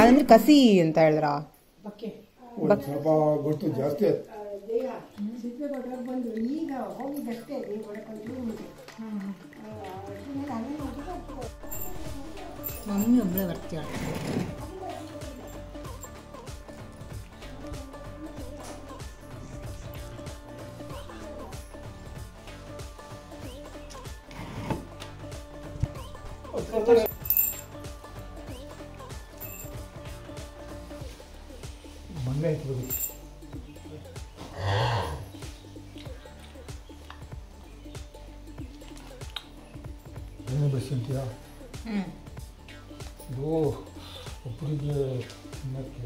ಅಂದ್ರೆ ಕಸಿ ಅಂತ ಹೇಳಿದ್ರ ಸ್ವಲ್ಪ ಗೊತ್ತು ಜಾಸ್ತಿ ಈಗ ಹೋಗಿದ್ದಷ್ಟೇ ಮಮ್ಮಿ ಒಬ್ಬಳೇ ಬರ್ತೀಯ. ಮೊನ್ನೆ ಇಟ್ಬಿಡಿ ಎಣ್ಣೆ ಬಿಸಿ ಅಂತೀಯಾ? ಇದು ಒಬ್ಬರಿಗೆ ತಿನ್ನಕ್ಕೆ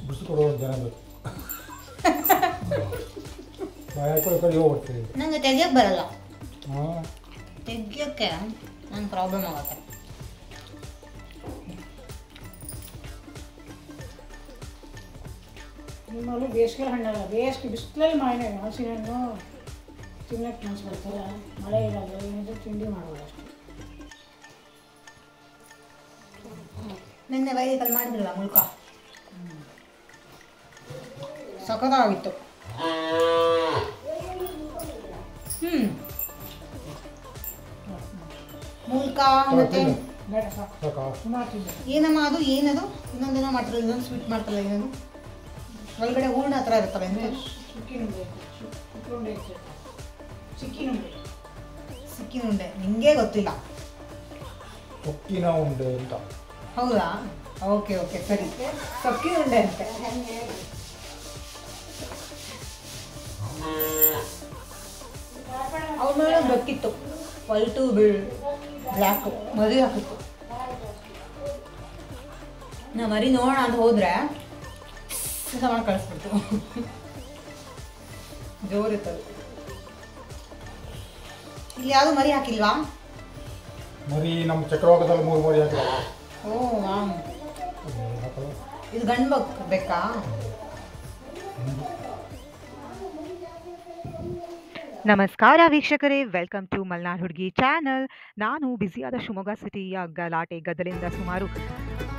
ಬಿಸಿಕೊಡೋ ಜನ ಬೇಕು. ಬಾಯಾಕೊಳ್ಳೋ ಕಡೆ ಹೋಗ್ಬಿಡ್ತೀವಿ. ನಂಗೆ ತೆಗಿಯೋಕ್ಕೆ ಬರಲ್ಲ. ಹಾಂ ತೆಗಿಯೋಕ್ಕೆ ನಂಗೆ ಪ್ರಾಬ್ಲಮ್ ಆಗುತ್ತೆ. ನಿಮ್ಮಲ್ಲೂ ಬೇಸಿಗೆ ಹಣ್ಣಲ್ಲ, ಬೇಸಿಗೆ ಬಿಸಿಲಲ್ಲಿ ಮಾವಿನ ಹಲಸಿನ ಹಣ್ಣು ತಿನ್ನಕ್ಕೆ ಮನಸ್ಸು ಬರ್ತಲ್ಲ. ಮಳೆ ಇರಲ್ಲ, ಏನಿದ್ರು ತಿಂಡಿ ಮಾಡೋದು ಅಷ್ಟೇ. ನಿನ್ನೆ ವೈದಿಕಲ್ಲಿ ಮಾಡಿದ್ರಲ್ಲ ಮುಲ್ಕ, ಸಖತ್ತಾಗಿತ್ತು. ಮುಲ್ಕ ಮತ್ತೆ ಬೇಡ ಸಾಕು ಸುಮಾರು ತಿಂದೆ. ಏನಮ್ಮ ಅದು ಏನದು ಇನ್ನೊಂದೇನೋ ಮಾಡ್ತಾರೆ, ಇನ್ನೊಂದು ಸ್ವೀಟ್ ಮಾಡ್ತಾರಲ್ಲ, ಏನದು ಒಳಗಡೆ ಹೂರ್ಣ ಹತ್ರ ಇರುತ್ತಲ್ಲ, ಎಂತ ಸಿಕ್ಕಿನುಂಡೆ ಸಿಕ್ಕುಂಡೆ ಸಿಕ್ಕಿನುಂಡೆ ಸಿಕ್ಕಿನುಂಡೆ. ನಿಂಗೆ ಗೊತ್ತಿಲ್ಲ. ಕೊಕ್ಕಿನ ಉಂಡೆ ಅಂತ. ಹೌದಾ? ಓಕೆ ಓಕೆ ಸರಿ, ಸೊಕ್ಕಿನುಂಡೆ ಅಂತೆ. ಅವ್ರ ಮೇಲೆ ಬೇಕಿತ್ತು ವೈಟು ಬ್ಲ್ಯಾಕು ಮರಿ ಹಾಕಿತ್ತು. ನಾ ಮರಿ ನೋಡೋಣ ಅಂತ ಹೋದ್ರೆ ಮಾಡಿ ಕಳಿಸ್ಬಿಡ್ತು. ಜೋರಿತ್ತದು. ಇಲ್ಲಿ ಯಾವುದು ಮರಿ ಹಾಕಿಲ್ವಾ? ಮರಿ ನಮ್ಮ ಚಕ್ರವಾಕದಲ್ಲಿ 3 ಮರಿ ಹಾಕಿಲ್ಲ. ಓ ವಾಮ್. ಇದು ಗಂಡು ಬೇಕಾ? ನಮಸ್ಕಾರ ವೀಕ್ಷಕರೇ, ವೆಲ್ಕಮ್ ಟು ಮಲ್ನಾಡ್ ಹುಡುಗಿ ಚಾನಲ್. ನಾನು ಬ್ಯುಸಿಯಾದ ಶಿವಮೊಗ್ಗ ಸಿಟಿಯ ಗಲಾಟೆ ಗದ್ದಲಿಂದ ಸುಮಾರು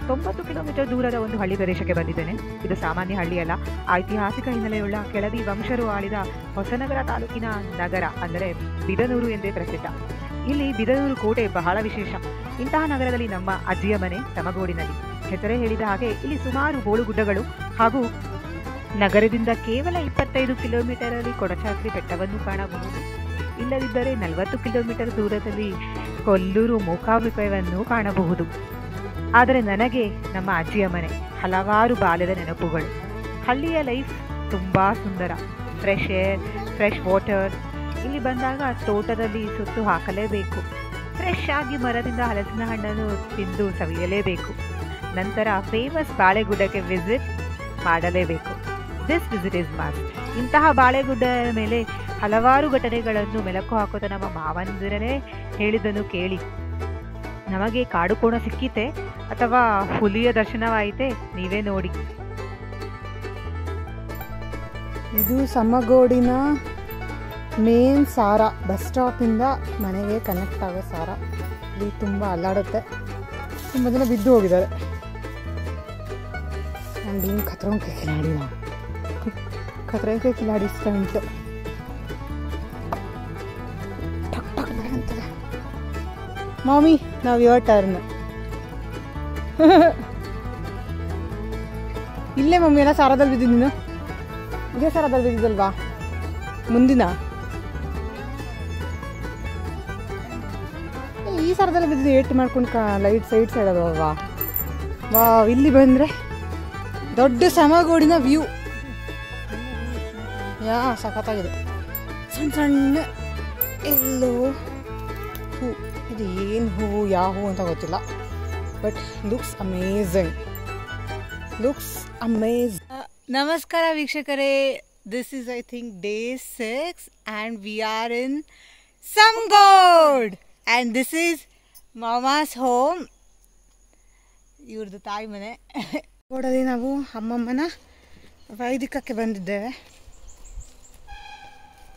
90 ಕಿಲೋಮೀಟರ್ ದೂರದ ಒಂದು ಹಳ್ಳಿ ಪ್ರದೇಶಕ್ಕೆ ಬಂದಿದ್ದೇನೆ. ಇದು ಸಾಮಾನ್ಯ ಹಳ್ಳಿಯಲ್ಲ, ಐತಿಹಾಸಿಕ ಹಿನ್ನೆಲೆಯುಳ್ಳ ಕೆಳದಿ ವಂಶರು ಆಳಿದ ಹೊಸನಗರ ತಾಲೂಕಿನ ನಗರ ಅಂದರೆ ಬಿದನೂರು ಎಂದೇ ಪ್ರಸಿದ್ಧ. ಇಲ್ಲಿ ಬಿದನೂರು ಕೋಟೆ ಬಹಳ ವಿಶೇಷ. ಇಂತಹ ನಗರದಲ್ಲಿ ನಮ್ಮ ಅಜ್ಜಿಯ ಮನೆ ತಮಗೋಡಿನಲ್ಲಿ. ಹೆಸರೇ ಹೇಳಿದ ಹಾಗೆ ಇಲ್ಲಿ ಸುಮಾರು ಬೋಳುಗುಡ್ಡಗಳು ಹಾಗೂ ನಗರದಿಂದ ಕೇವಲ 25 ಕಿಲೋಮೀಟರಲ್ಲಿ ಕೊಡಚಾದ್ರಿ ಬೆಟ್ಟವನ್ನು ಕಾಣಬಹುದು. ಇಲ್ಲದಿದ್ದರೆ 40 ಕಿಲೋಮೀಟರ್ ದೂರದಲ್ಲಿ ಕೊಲ್ಲೂರು ಮೂಕಾಂಬಿಕೆಯನ್ನು ಕಾಣಬಹುದು. ಆದರೆ ನನಗೆ ನಮ್ಮ ಅಜ್ಜಿಯ ಮನೆ ಹಲವಾರು ಬಾಲ್ಯದ ನೆನಪುಗಳು. ಹಳ್ಳಿಯ ಲೈಫ್ ತುಂಬ ಸುಂದರ. Fresh air, fresh water. ಇಲ್ಲಿ ಬಂದಾಗ ತೋಟದಲ್ಲಿ ಸುತ್ತು ಹಾಕಲೇಬೇಕು. ಫ್ರೆಶ್ ಆಗಿ ಮರದಿಂದ ಹಲಸಿನ ಹಣ್ಣನ್ನು ತಿಂದು ಸವಿಯಲೇಬೇಕು. ನಂತರ ಫೇಮಸ್ ಬಾಳೆಗುಡ್ಡಕ್ಕೆ ವಿಸಿಟ್ ಮಾಡಲೇಬೇಕು. This visit is must. ಇಂತಹ ಬಾಳೆಗುಡ್ಡದ ಮೇಲೆ ಹಲವಾರು ಘಟನೆಗಳನ್ನು ಮೆಲುಕು ಹಾಕುತ್ತಾ ನಮ್ಮ ಮಾವಂದಿರನೇ ಹೇಳಿದ್ದನ್ನು ಕೇಳಿ ನಮಗೆ ಕಾಡು ಕೋಣ ಸಿಕ್ಕಿತೆ ಅಥವಾ ಹುಲಿಯ ದರ್ಶನವಾಯಿತೆ ನೀವೇ ನೋಡಿ. ಇದು ಸಮಗೋಡಿನ ಮೇನ್ ಸಾರ ಬಸ್ ಸ್ಟಾಪಿಂದ ಮನೆಗೆ ಕನೆಕ್ಟ್ ಆಗೋ ಸಾರ. ಇಲ್ಲಿ ತುಂಬ ಅಲ್ಲಾಡುತ್ತೆ, ತುಂಬ ಜನ ಬಿದ್ದು ಹೋಗಿದ್ದಾರೆ. ಆ್ಯಂಡ್ ಇನ್ನು ಖತ್ರೋಂಕೆ ಕಿಲಾಡಿ, ನಾವು ಖತ್ರೋಂಕೆ ಕಿಲಾಡಿ ಇಷ್ಟ ಉಂಟು. ಟಕ್ ಟಕ್ ಅಂತದೆ. ಮಾಮಿ ನಾವು ಯುವರ್ ಟರ್ನ್. ಇಲ್ಲೇ ಮಮ್ಮಿ ಎಲ್ಲ ಸಾರದಲ್ಲಿ ಬಿದ್ದಿದ್ದು. ನೀನು ಇದೇ ಸಾರದಲ್ಲಿ ಬಿದ್ದಿದ್ದಲ್ವಾ? ಮುಂದಿನ ಈ ಸಾರದಲ್ಲಿ ಬಿದ್ದಿದ್ದು ಏಟ್ ಮಾಡ್ಕೊಂಡು ಲೈಟ್ ಸೈಡ್ ಸೈಡ್ ಅದಲ್ವಾ? ವಾ, ಇಲ್ಲಿ ಬಂದರೆ ದೊಡ್ಡ ಸಮಗೋಡಿನ ವ್ಯೂ. ಯಾ ಸಖತ್ತಾಗಿದೆ. ಸಣ್ಣ ಸಣ್ಣ ಎಲ್ಲೋ ಹೂ. ಇದು ಏನು ಹೂವು, ಯಾವ ಹೂ ಅಂತ ಗೊತ್ತಿಲ್ಲ, ಬಟ್ ಲುಕ್ಸ್ ಅಮೇಝಿಂಗ್. ನಮಸ್ಕಾರ ವೀಕ್ಷಕರೇ, this is I think day 6 and we are in Samagod and this is mama's home. ಇವ್ರದ್ದು ತಾಯಿ ಮನೆ. ಗೋಡಲ್ಲಿ ನಾವು ಅಮ್ಮಮ್ಮನ ವೈದಿಕಕ್ಕೆ ಬಂದಿದ್ದೇವೆ.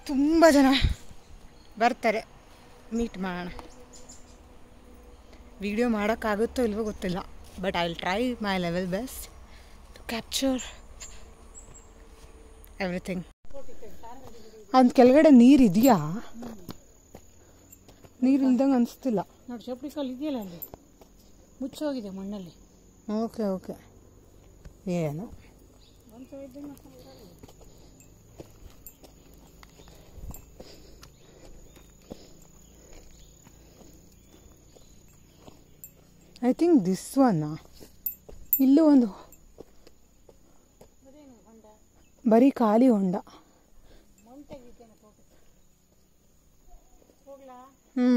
ತುಂಬ ಜನ ಬರ್ತಾರೆ, ಮೀಟ್ ಮಾಡೋಣ. ವಿಡಿಯೋ ಮಾಡೋಕ್ಕಾಗುತ್ತೋ ಇಲ್ವೋ ಗೊತ್ತಿಲ್ಲ, but I'll try my level best to capture everything. ಅಂದ್ ಕೆಳಗಡೆ ನೀರು ಇದೆಯಾ? ನೀರು ಇಲ್ದಂಗೆ ಅನಿಸ್ತಿಲ್ಲ. ನೋಡಿ ಚಪ್ಪಡಿ ಕಲ್ಲು ಇದೆಯಲ್ಲ ಅಲ್ಲಿ ಮುಚ್ಚೋಗಿದೆ ಮಣ್ಣಲ್ಲಿ. ಓಕೆ ಓಕೆ, ಏನು ಐ ಥಿಂಕ್ ದಿಸ್ ಒನ್. ಇಲ್ಲೂ ಒಂದು ಬರೀ ಖಾಲಿ ಹೊಂಡ. ಹ್ಞೂ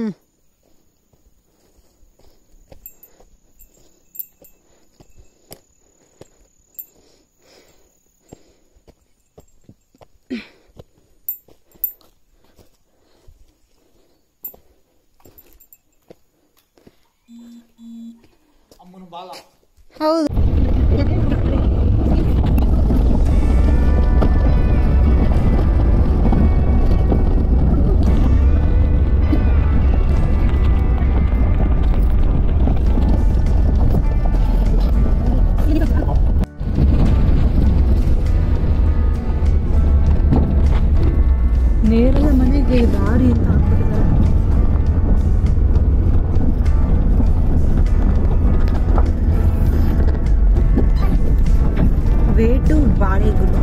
ಅಮ್ಮನ ಬಾಲ. ಹೌದು. ನೇರಳೆ ಮನೆಗೆ ದಾರಿ ಅಂತ ಹಾಕ್ಬಿಟ್ಟಿದ್ದಾರೆ. Way to ಬಾಳೆಗುರು.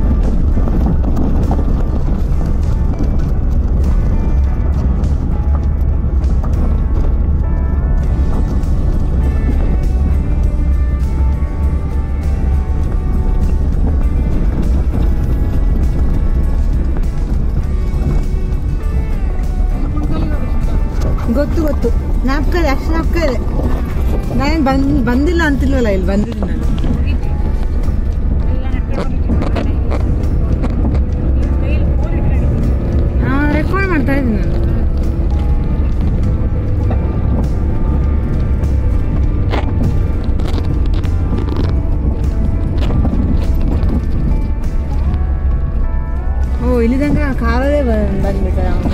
ಗೊತ್ತು ಗೊತ್ತು, ಜ್ಞಾಪಕ ಇದೆ, ಅಷ್ಟು ಜ್ಞಾಪಕ ಇದೆ. ನಾನೇನು ಬಂದಿಲ್ಲ ಅಂತಿಲ್ವಲ್ಲ, ಇಲ್ಲಿ ಬಂದಿದ್ದೀನಿ ನಾನು. ರೆಕಾರ್ಡ್ ಮಾಡ್ತಾ ಇದ್ದೀನಿ ನಾನು. ಓ, ಇಲ್ಲಿ ತನಕ ಕಾರದೇ ಬಂದ್ಬಿಟ್ಟ ಅವನು.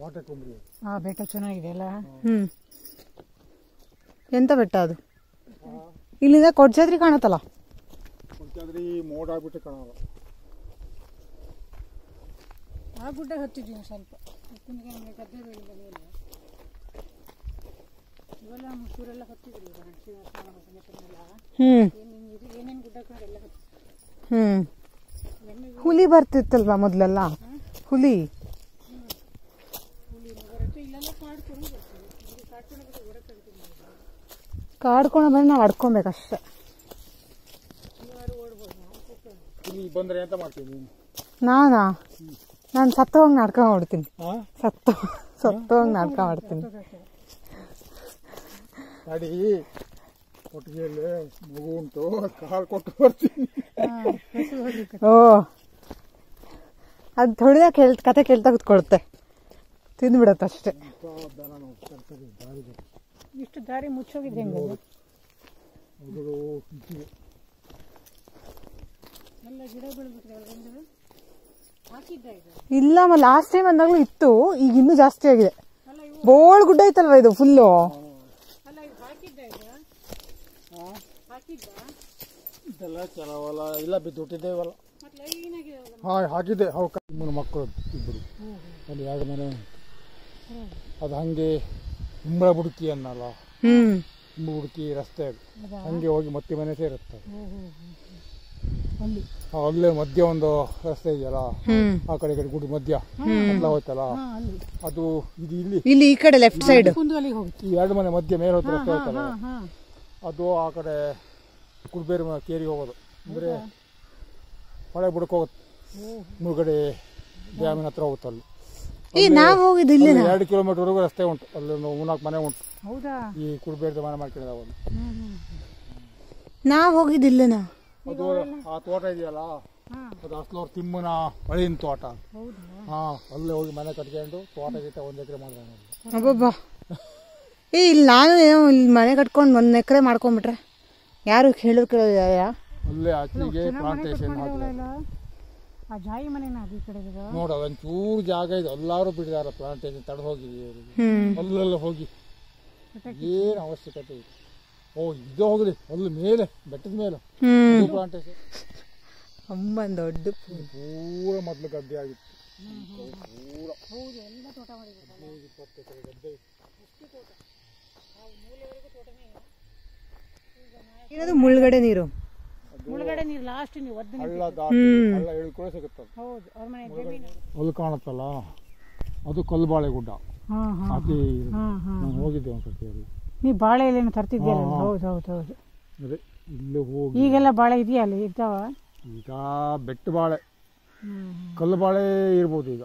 ವಾಟೆ ಕುಂಬ್ರಿ. ಬೆಟ್ಟ ಚೆನ್ನಾಗಿದೆ ಅಲ್ಲ. ಎಂತ ಬೆಟ್ಟ ಅದು? ಇಲ್ಲಿಂದ ಕೊಡ್ಚಾದ್ರಿ ಕಾಣತ್ತಲ್ಲ. ಕೊಡ್ಚಾದ್ರಿ ಮೋಡ ಆಗ್ಬಿಟ್ಟು ಕಾಣಲ್ಲ. ಆ ಗುಡ್ಡ ಹತ್ತಿದ್ವಿ ಸ್ವಲ್ಪ. ಗದ್ದೆ ಬೆಳೆದಲ್ಲ ಇವೆಲ್ಲ ಮುಸೂರೆಲ್ಲ ಹತ್ತಿದ್ವಿ. ಏನೇನು ಗುಡ್ಡ ಕಾಣೆಲ್ಲ ಹತ್ತಿ. ಹುಲಿ ಬರ್ತಿತ್ತಲ್ವಾ ಮೊದಲೆಲ್ಲ? ಹುಲಿ ಕಾಡ್ಕೊಂಡು ಬಂದ್ರೆ ನಾವು ಅಡ್ಕೊಬೇಕಷ್ಟೆ. ಇಲ್ಲಿ ಬಂದ್ರೆ ಎಂತ ಮಾಡ್ತೀನಿ ನೀನು? ನಾನು ಸತ್ತೋಗಿ ನಾಟಕ ಮಾಡ್ತೀನಿ. ಸತ್ತೋಗಿ ನಾಟಕ ಮಾಡ್ತೀನಿ. ಗಾಡಿ ಕೊಟ್ಟಿಗೆಯಲ್ಲಿ ಮಗು ಉಂಟು, ಕಾಲು ಕೊಟ್ಟು ಬರ್ತೀನಿ. ಓ, ಅದು ಥೊಡಿದ ಕತೆ ಕೇಳ್ತಾ ಕೂತ್ಕೊಳುತ್ತೆ, ತಿಂದ್ಬಿಡತ್ತೆ ಅಷ್ಟೇ. ಇಷ್ಟು ದಾರಿ ಮುಚ್ಚೋಗಿದೆ ಹೆಂಗ? ಎಲ್ಲ ಗಿಡ ಬೆಳೆದ್ಬಿಟ್ಟಿದೆ. ಇಲ್ಲ, ಲಾಸ್ಟ್ ಟೈಮ್ ಅಂದಾಗಲೂ ಇತ್ತು, ಈಗ ಇನ್ನೂ ಜಾಸ್ತಿ ಆಗಿದೆ. ಬೋಳ್ ಗುಡ್ಡ ಐತಲ್ವಾ ಇದು ಫುಲ್ಲು. ಇದೆಲ್ಲ ಕೆಲವಲ್ಲ ಇಲ್ಲ ಬಿದ್ದುಬಿಟ್ಟಿದ್ದೇವಲ್ಲ. ಹಾಕಿದ್ದೆ. ಅಮ್ಮನ ಮಕ್ಕಳು ಇಬ್ಬರು ಅಲ್ಲಿ 2 ಮನೆ. ಅದು ಹಂಗೆ ಕುಂಬಳ ಬುಡುಕಿ ಅನ್ನಲ್ಲ, ಬುಡುಕಿ ರಸ್ತೆ ಹಂಗೆ ಹೋಗಿ ಮತ್ತೆ ಮನೆ ಸೇರುತ್ತೆ. ಅಲ್ಲೇ ಮಧ್ಯ ಒಂದು ರಸ್ತೆ ಇದೆಯಲ್ಲ, ಆ ಕಡೆ ಗುಡಿ ಮಧ್ಯ ಎಲ್ಲ ಹೋಯ್ತಲ್ಲ, ಅದು ಇದು ಇಲ್ಲಿ ಈ ಕಡೆ ಲೆಫ್ಟ್ ಸೈಡ್ ಈ 2 ಮನೆ ಮಧ್ಯ ಮೇಲೆ ಹೋದ ರಸ್ತೆ ಹೋಯ್ತಲ್ಲ, ಅದು ಆ ಕಡೆ ಕುಡ್ಬೇರು ಕೇರಿ ಹೋಗೋದು. ಅಂದರೆ ಹೊಳೆ ಬುಡಕ್ಕೆ ಹೋಗುತ್ತೆ, ಮುಳುಗಡೆ ಡ್ಯಾಮಿನ ಹತ್ರ ಹೋಗುತ್ತಲ್ಲಿ. ನಾವು ಹೋಗಿದ್ದು ಇಲ್ಲಿ 2 ಕಿಲೋಮೀಟರ್ವರೆಗೂ ರಸ್ತೆ ಉಂಟು. ಅಲ್ಲಿ 3-4 ಮನೆ ಉಂಟು. ಹೌದಾ? ಈ ಕುಡ್ಬೇಡ್ದ ಮನೆ ಮಾಡ್ಕೊಂಡಿದ್ದ ಅವನು. ನಾವು ಹೋಗಿದ್ದಿಲ್ಲನಾ? ಅದು ಆ ತೋಟ ಇದೆಯಲ್ಲ, ಅದು ಅಸ್ಲೋರ್ ತಿಮ್ಮನ ಹಳಿನ ತೋಟ. ಅಲ್ಲೇ ಹೋಗಿ ಮನೆ ಕಟ್ಕೊಂಡು ತೋಟ ಗೀಟ 1 ಎಕರೆ ಮಾಡಿದ. ಅಬ್ಬಬ್ಬಾ. ಇಲ್ಲಿ ನಾನು ಏನೋ ಇಲ್ಲಿ ಮನೆ ಕಟ್ಕೊಂಡು 1 ಎಕರೆ ಮಾಡ್ಕೊಂಡ್ಬಿಟ್ರೆ ಯಾರು ಕೇಳೋದು ಅಲ್ಲೇ ಆಚೆಗೆ ಪ್ಲಾಂಟೇಶನ್ ಆ ಜಾಯಿ ಮನೆನ ಈ ಕಡೆ ನೋಡ, ಒಂಚೂರು ಜಾಗ ಇದೆ, ಎಲ್ಲಾರು ಬಿಟ್ಟಿದಾರ ಪ್ಲಾಂಟೇಶನ್ ತಡ ಹೋಗಿದ್ದೀವಿ. ಅಲ್ಲೆಲ್ಲ ಹೋಗಿ ಏನು ಅವಶ್ಯಕತೆ ಇದೆ. ಇದು ಹೋಗ್ಲಿ ಅಲ್ಲಿ ಮೇಲೆ ಬೆಟ್ಟದ ಮೇಲೆ ಪ್ಲಾಂಟೇಶನ್. ಅಮ್ಮನ ದೊಡ್ಡ ಪೂರ ಮೊದಲು ಗದ್ದೆ ಆಗಿತ್ತು. ಏನದು ಮುಳುಗಡೆ ನೀರು? ಮುಳುಗಡೆ ನೀರು ಲಾಸ್ಟ್ ನೀವು ಹಳ್ಳ ಇಳ್ಕೊಳ್ಳೋ ಸಿಗುತ್ತಲ್ಲ. ಹೌದು, ಅವ್ರ ಮನೆ ಜಮೀನು ಅಲ್ಲಿ ಕಾಣುತ್ತಲ್ಲ, ಅದು ಕಲ್ಬಾಳೆ ಗುಡ್ಡ. ಅದೇ ನಾನು ಹೋಗಿದ್ದೆ ಒಂದ್ಸತಿ ಅಲ್ಲಿ. ನೀವು ಬಾಳೆ ಎಲೆನ ತರ್ತಿದ್ದೀರಲ್ಲ? ಹೌದು ಹೌದು ಹೌದು. ಅದೇ ಇಲ್ಲೇ ಹೋಗಿ. ಈಗೆಲ್ಲ ಬಾಳೆ ಇದೆಯಾ ಅಲ್ಲಿ? ಇರ್ತಾವ ಈಗ ಬೆಟ್ಟ ಬಾಳೆ, ಕಲ್ಲು ಬಾಳೆ ಇರ್ಬೋದು. ಈಗ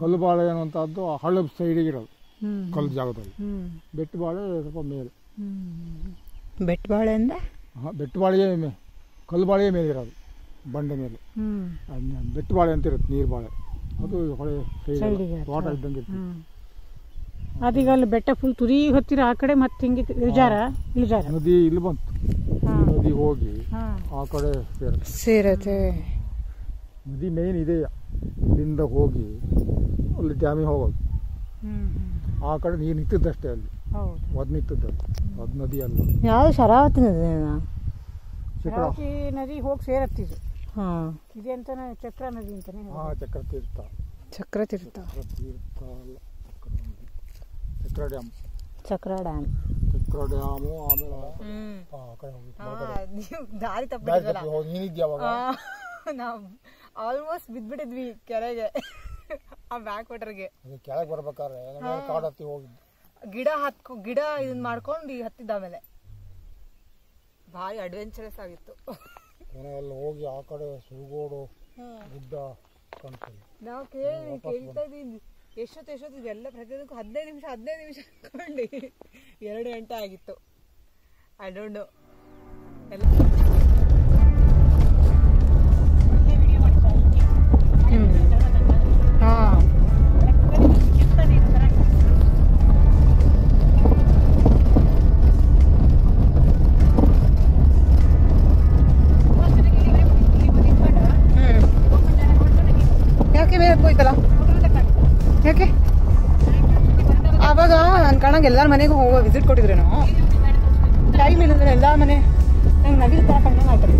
ಕಲ್ಲು ಬಾಳೆ ಅನ್ನುವಂಥದ್ದು ಹಳ್ಳದ ಸೈಡಿಗೆ ಇರೋದು, ಕಲ್ಲು ಜಾಗದಲ್ಲಿ. ಬೆಟ್ಟ ಬಾಳೆ ಸ್ವಲ್ಪ ಮೇಲೆ. ಬೆಟ್ಟ ಬಾಳೆ ಅಂದ್ರೆ ಬೆಟ್ಟ ಬಾಳೆಯೇ ಕಲ್ಲು ಬಾಳೆಯೇ ಮೇಲೆ ಇರೋದು, ಬಂಡೆ ಮೇಲೆ. ಬೆಟ್ಟ ಬಾಳೆ ಅಂತ ಇರುತ್ತೆ, ನೀರು ಬಾಳೆ. ಅದು ಹೊಳೆ ಸೈಡ್ ತೋಟ ಇದ್ದಂಗೆ ಇರ್ತದೆ. ಅದೀಗ ಅಲ್ಲಿ ಬೆಟ್ಟ ಫುಲ್ ತುದಿ ಹೊತ್ತಿರ ಆ ಕಡೆ ಮತ್ತೆ ಹಿಂಗೆ ಇಳಿಜಾರ. ನದಿ ಇಲ್ಲಿ ಬಂತು, ನದಿ ಹೋಗಿ ಆ ಕಡೆ ಸೇರತ್ತೆ. ನದಿ ಮೇನ್ ಇದೆ, ಇಲ್ಲಿಂದ ಹೋಗಿ ಅಲ್ಲಿ ಡ್ಯಾಮಿಗೆ ಹೋಗೋದು. ಆ ಕಡೆ ನೀರು ನಿಂತಿದ್ದಷ್ಟೇ ಅಲ್ಲಿ, ಅದು ನಿಂತಿದ್ದು ಅದು ನದಿ ಅಲ್ಲ. ಯಾವುದು ಶರಾವತಿ ನದಿನಾ? ಶರಾವತಿ ನದಿ ಹೋಗಿ ಸೇರತ್ತಿದ್ದು. ಇದೆ ಅಂತಾನೆ ಚಕ್ರ ನದಿ ಅಂತಾನೆ. ಚಕ್ರ ತೀರ್ಥ. ಚಕ್ರ ತೀರ್ಥ ಅಲ್ಲ, ಚಕ್ರ ಡ್ಯಾಮ್. ಚಕ್ರ ಡ್ಯಾಮ್. ಚಕ್ರ ಡ್ಯಾಮು. ಆಮೇಲೆ ದಾರಿ ತಪ್ಪಿದ್ವಲ್ಲ, ನೀನಿದ್ಯಾವಾಗ ನಾವು ಆಲ್ಮೋಸ್ಟ್ ಬಿದ್ಬಿಟ್ಟಿದ್ವಿ ಕೆರೆಗೆ, ಆ ಬ್ಯಾಕ್ ವಾಟರ್ಗೆ. ಕೆಳಗೆ ಬರ್ಬೇಕಾದ್ರೆ ಕಾಡು ಹತ್ತಿ ಹೋಗಿದ್ದು. ಗಿಡ ಇದನ್ನ ಮಾಡ್ಕೊಂಡು ಹತ್ತಿದ್ದ. ಆಮೇಲೆ ಭಾರಿ ಅಡ್ವೆಂಚರಸ್ ಆಗಿತ್ತು. ಎಲ್ಲ ಹೋಗಿ ಆ ಕಡೆ ಸುರಗೋಡು ಗುಡ್ಡ ಕಾಣ್ತದೆ. ನಾವು ಕೇಳ್ತಾ ಇದ್ದೀವಿ ಎಷ್ಟೊತ್ತು ಎಲ್ಲ ಪ್ರತಿಯೊಂದಕ್ಕೂ 15 ನಿಮಿಷ ಅನ್ಕೊಂಡು 2 ಗಂಟೆ ಆಗಿತ್ತು. I don't know. ಎಲ್ಲ ಯಾಕೆ ಆವಾಗ ನಾನು ಕಾಣಾಗ ಎಲ್ಲರ ಮನೆಗೂ ಹೋಗೋ ವಿಸಿಟ್ ಕೊಟ್ಟಿದ್ರೇನೋ. ಟೈಮ್ ಇಲ್ಲಂದ್ರೆ ಎಲ್ಲ ಮನೆ ನಂಗೆ ನವಿಲ್ ಥರ ಕಣ್ಣಂಗೆ ಆಗ್ತದೆ.